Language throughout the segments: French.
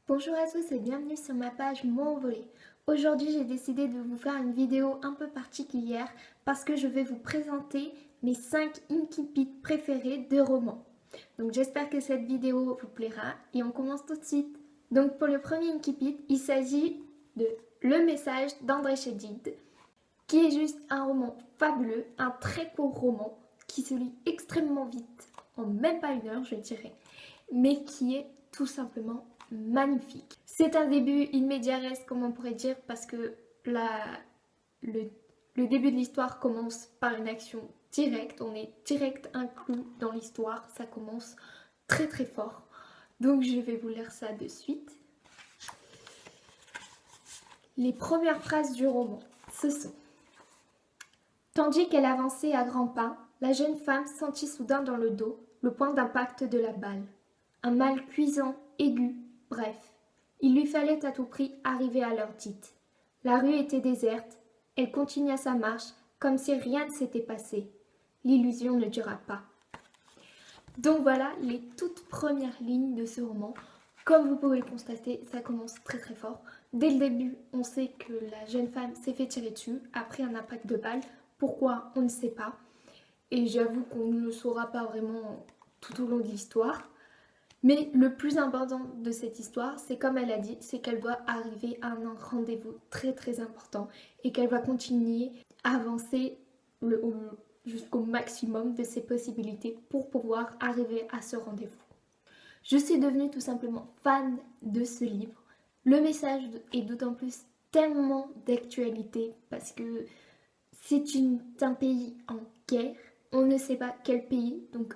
Bonjour à tous et bienvenue sur ma page Mots envolés. Aujourd'hui j'ai décidé de vous faire une vidéo un peu particulière parce que je vais vous présenter mes 5 incipits préférés de romans. Donc j'espère que cette vidéo vous plaira et on commence tout de suite. Donc pour le premier incipit, il s'agit de Le Message d'André Chédid, qui est juste un roman fabuleux, un très court roman qui se lit extrêmement vite, en même pas 1 heure je dirais, mais qui est tout simplement magnifique. C'est un début in media res, comme on pourrait dire, parce que le début de l'histoire commence par une action directe, on est direct inclus dans l'histoire, ça commence très très fort. Donc je vais vous lire ça de suite. Les premières phrases du roman, ce sont: Tandis qu'elle avançait à grands pas, la jeune femme sentit soudain dans le dos le point d'impact de la balle. Un mal cuisant, aigu, bref. Il lui fallait à tout prix arriver à l'heure dite. La rue était déserte. Elle continua sa marche comme si rien ne s'était passé. L'illusion ne dura pas. Donc voilà les toutes premières lignes de ce roman. Comme vous pouvez le constater, ça commence très très fort. Dès le début, on sait que la jeune femme s'est fait tirer dessus, après un impact de balle. Pourquoi, on ne sait pas. Et j'avoue qu'on ne le saura pas vraiment tout au long de l'histoire. Mais le plus important de cette histoire, c'est comme elle a dit, c'est qu'elle doit arriver à un rendez-vous très très important et qu'elle va continuer à avancer jusqu'au maximum de ses possibilités pour pouvoir arriver à ce rendez-vous. Je suis devenue tout simplement fan de ce livre. Le message est d'autant plus tellement d'actualité parce que c'est un pays en guerre. On ne sait pas quel pays, donc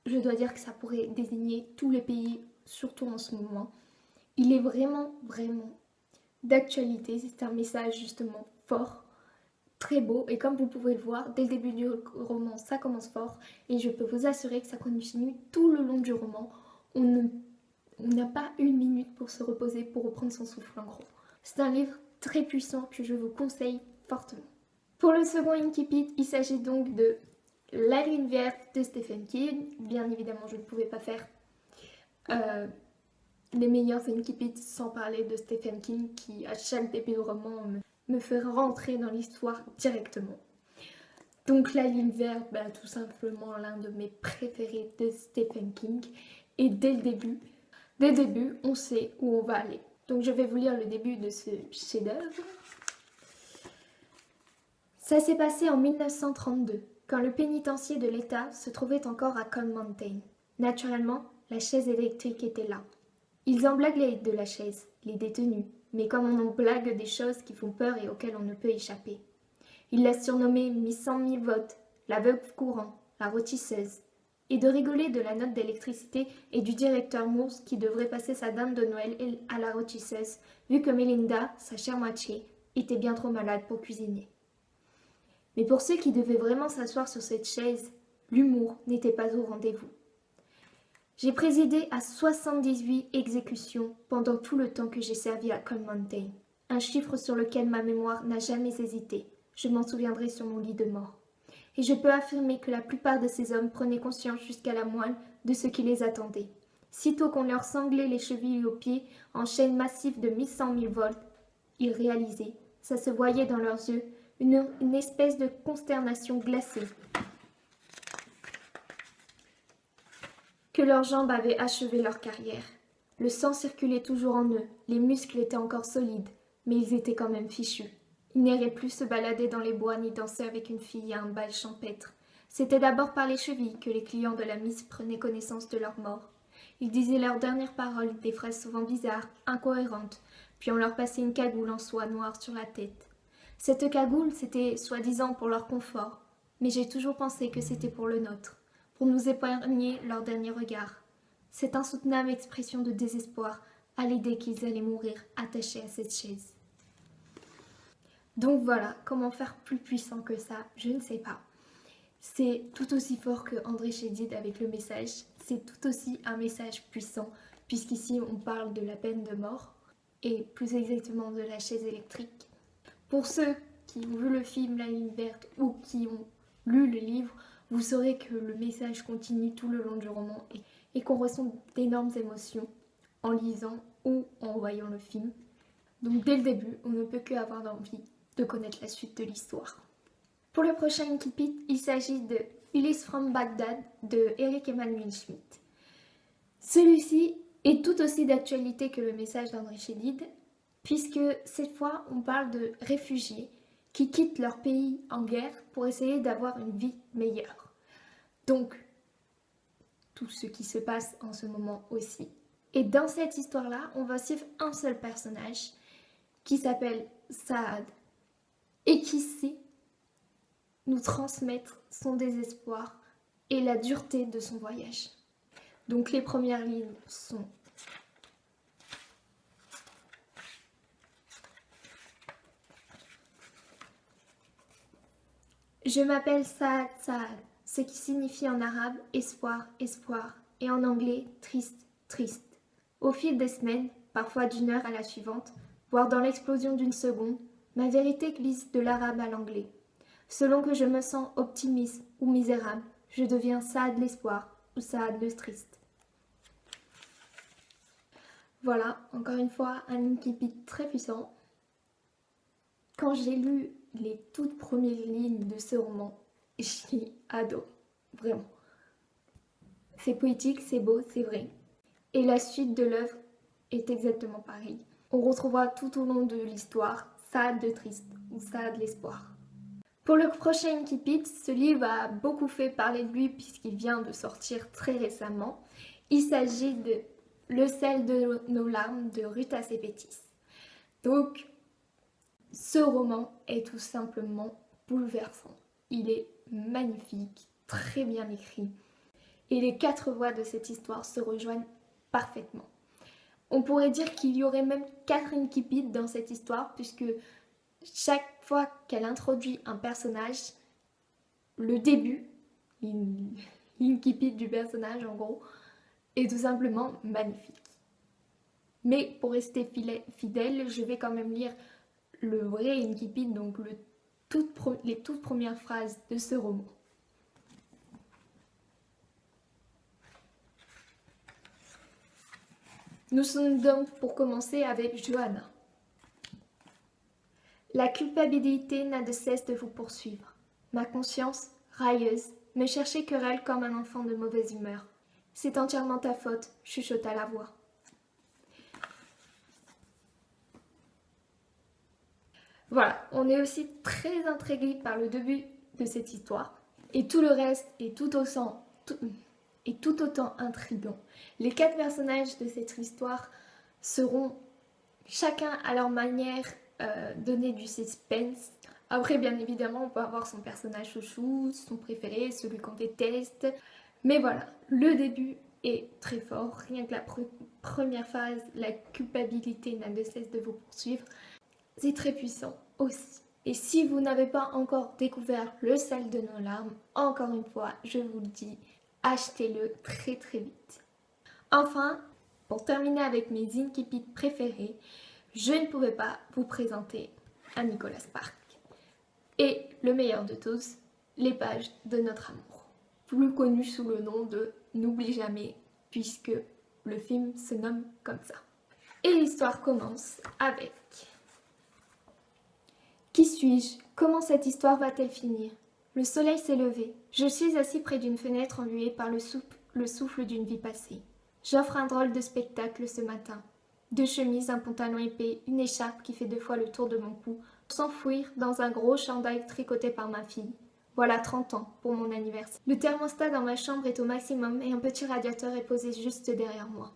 je dois dire que ça pourrait désigner tous les pays, surtout en ce moment. Il est vraiment, vraiment d'actualité. C'est un message justement fort, très beau. Et comme vous pouvez le voir, dès le début du roman, ça commence fort. Et je peux vous assurer que ça continue tout le long du roman. On n'a pas 1 minute pour se reposer, pour reprendre son souffle en gros. C'est un livre très puissant que je vous conseille fortement. Pour le second incipit, il s'agit donc de La Ligne Verte de Stephen King. Bien évidemment, je ne pouvais pas faire les meilleurs incipits sans parler de Stephen King qui, à chaque début de roman, me fait rentrer dans l'histoire directement. Donc La Ligne Verte, tout simplement l'un de mes préférés de Stephen King. Et dès le début, on sait où on va aller. Donc je vais vous lire le début de ce chef-d'œuvre. Ça s'est passé en 1932, quand le pénitencier de l'État se trouvait encore à Cold Mountain. Naturellement, la chaise électrique était là. Ils en blaguaient de la chaise, les détenus, mais comme on en blague des choses qui font peur et auxquelles on ne peut échapper. Ils la surnommaient Miss 100 000 volts, la veuve courant, la rôtisseuse, et de rigoler de la note d'électricité et du directeur Morse qui devrait passer sa dinde de Noël à la rôtisseuse, vu que Melinda, sa chère moitié, était bien trop malade pour cuisiner. Mais pour ceux qui devaient vraiment s'asseoir sur cette chaise, l'humour n'était pas au rendez-vous. J'ai présidé à 78 exécutions pendant tout le temps que j'ai servi à Cold Mountain, un chiffre sur lequel ma mémoire n'a jamais hésité. Je m'en souviendrai sur mon lit de mort. Et je peux affirmer que la plupart de ces hommes prenaient conscience jusqu'à la moelle de ce qui les attendait. Sitôt qu'on leur sanglait les chevilles aux pieds en chaînes massives de 1100 000 volts, ils réalisaient, ça se voyait dans leurs yeux, une espèce de consternation glacée, que leurs jambes avaient achevé leur carrière. Le sang circulait toujours en eux, les muscles étaient encore solides, mais ils étaient quand même fichus. Ils n'iraient plus se balader dans les bois ni danser avec une fille à un bal champêtre. C'était d'abord par les chevilles que les clients de la Miss prenaient connaissance de leur mort. Ils disaient leurs dernières paroles, des phrases souvent bizarres, incohérentes, puis on leur passait une cagoule en soie noire sur la tête. Cette cagoule, c'était soi-disant pour leur confort, mais j'ai toujours pensé que c'était pour le nôtre, pour nous épargner leur dernier regard. Cette insoutenable expression de désespoir à l'idée qu'ils allaient mourir attachés à cette chaise. Donc voilà, comment faire plus puissant que ça, je ne sais pas. C'est tout aussi fort que André Chédid avec le message, c'est tout aussi un message puissant, puisqu'ici on parle de la peine de mort, et plus exactement de la chaise électrique. Pour ceux qui ont vu le film La Ligne Verte ou qui ont lu le livre, vous saurez que le message continue tout le long du roman et qu'on ressent d'énormes émotions en lisant ou en voyant le film. Donc dès le début, on ne peut que avoir envie de connaître la suite de l'histoire. Pour le prochain Incipit, il s'agit de Ulysse from Baghdad de Eric Emmanuel Schmitt. Celui-ci est tout aussi d'actualité que le message d'André Chédid, puisque cette fois on parle de réfugiés qui quittent leur pays en guerre pour essayer d'avoir une vie meilleure. Donc, tout ce qui se passe en ce moment aussi. Et dans cette histoire-là, on va suivre un seul personnage qui s'appelle Saad et qui sait nous transmettre son désespoir et la dureté de son voyage. Donc les premières lignes sont: je m'appelle Saad Saad, ce qui signifie en arabe espoir, espoir, et en anglais triste, triste. Au fil des semaines, parfois d'une heure à la suivante, voire dans l'explosion d'une seconde, ma vérité glisse de l'arabe à l'anglais. Selon que je me sens optimiste ou misérable, je deviens Saad l'espoir ou Saad le triste. Voilà, encore une fois, un incipit très puissant. Quand j'ai lu les toutes premières lignes de ce roman, j'ai adoré, vraiment. C'est poétique, c'est beau, c'est vrai. Et la suite de l'œuvre est exactement pareille. On retrouvera tout au long de l'histoire Saad le triste ou Saad l'espoir. Pour le prochain Incipit, ce livre a beaucoup fait parler de lui puisqu'il vient de sortir très récemment. Il s'agit de Le sel de nos larmes de Ruta Sepetys. Donc, ce roman est tout simplement bouleversant. Il est magnifique, très bien écrit. Et les 4 voix de cette histoire se rejoignent parfaitement. On pourrait dire qu'il y aurait même 4 incipits dans cette histoire puisque chaque fois qu'elle introduit un personnage, le début, l'incipit du personnage en gros, est tout simplement magnifique. Mais pour rester fidèle, je vais quand même lire le vrai incipit, donc les toutes premières phrases de ce roman. Nous sommes donc pour commencer avec Johanna. La culpabilité n'a de cesse de vous poursuivre. Ma conscience, railleuse, me cherchait querelle comme un enfant de mauvaise humeur. C'est entièrement ta faute, chuchota la voix. Voilà, on est aussi très intrigué par le début de cette histoire. Et tout le reste est tout autant intriguant. Les 4 personnages de cette histoire seront chacun à leur manière donner du suspense. Après, bien évidemment, on peut avoir son personnage chouchou, son préféré, celui qu'on déteste. Mais voilà, le début est très fort. Rien que la première phase, la culpabilité n'a de cesse de vous poursuivre. C'est très puissant aussi. Et si vous n'avez pas encore découvert Le sel de nos larmes, encore une fois, je vous le dis, achetez-le très très vite. Enfin, pour terminer avec mes incipits préférés, je ne pouvais pas vous présenter un Nicolas Sparks. Et le meilleur de tous, Les pages de notre amour, plus connu sous le nom de N'oublie jamais, puisque le film se nomme comme ça. Et l'histoire commence avec: qui suis-je? Comment cette histoire va-t-elle finir? Le soleil s'est levé. Je suis assis près d'une fenêtre embuée par le souffle d'une vie passée. J'offre un drôle de spectacle ce matin. 2 chemises, un pantalon épais, une écharpe qui fait 2 fois le tour de mon cou, s'enfouir dans un gros chandail tricoté par ma fille. Voilà 30 ans pour mon anniversaire. Le thermostat dans ma chambre est au maximum et un petit radiateur est posé juste derrière moi.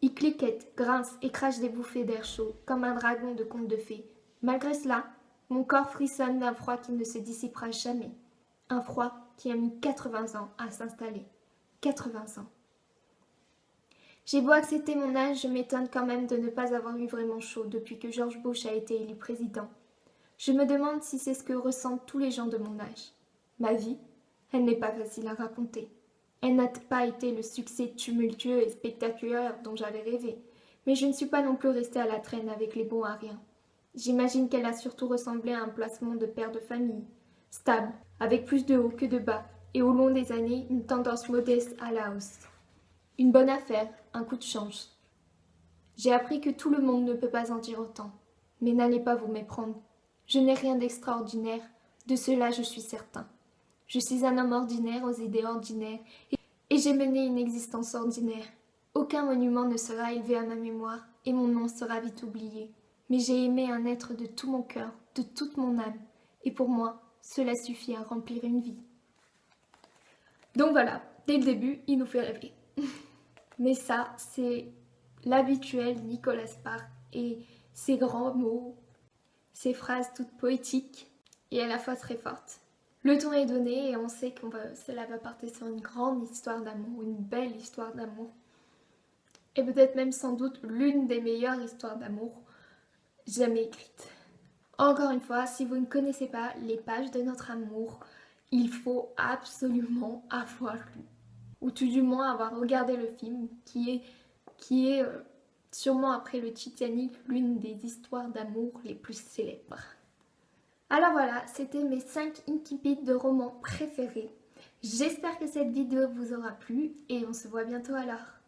Il cliquette, grince et crache des bouffées d'air chaud, comme un dragon de conte de fées. Malgré cela, mon corps frissonne d'un froid qui ne se dissipera jamais. Un froid qui a mis 80 ans à s'installer. 80 ans. J'ai beau accepter mon âge, je m'étonne quand même de ne pas avoir eu vraiment chaud depuis que George Bush a été élu président. Je me demande si c'est ce que ressentent tous les gens de mon âge. Ma vie, elle n'est pas facile à raconter. Elle n'a pas été le succès tumultueux et spectaculaire dont j'avais rêvé, mais je ne suis pas non plus restée à la traîne avec les bons à rien. J'imagine qu'elle a surtout ressemblé à un placement de père de famille, stable, avec plus de hauts que de bas, et au long des années, une tendance modeste à la hausse. Une bonne affaire, un coup de chance. J'ai appris que tout le monde ne peut pas en dire autant. Mais n'allez pas vous méprendre. Je n'ai rien d'extraordinaire, de cela je suis certain. Je suis un homme ordinaire aux idées ordinaires et j'ai mené une existence ordinaire. Aucun monument ne sera élevé à ma mémoire et mon nom sera vite oublié. Mais j'ai aimé un être de tout mon cœur, de toute mon âme. Et pour moi, cela suffit à remplir une vie. Donc voilà, dès le début, il nous fait rêver. Mais ça, c'est l'habituel Nicolas Sparks et ses grands mots, ses phrases toutes poétiques et à la fois très fortes. Le ton est donné et on sait que cela va partir sur une grande histoire d'amour, une belle histoire d'amour. Et peut-être même sans doute l'une des meilleures histoires d'amour jamais écrites. Encore une fois, si vous ne connaissez pas les pages de notre amour, il faut absolument avoir lu, ou tout du moins avoir regardé le film, qui est sûrement après le Titanic l'une des histoires d'amour les plus célèbres. Alors voilà, c'était mes 5 incipits de romans préférés. J'espère que cette vidéo vous aura plu et on se voit bientôt alors.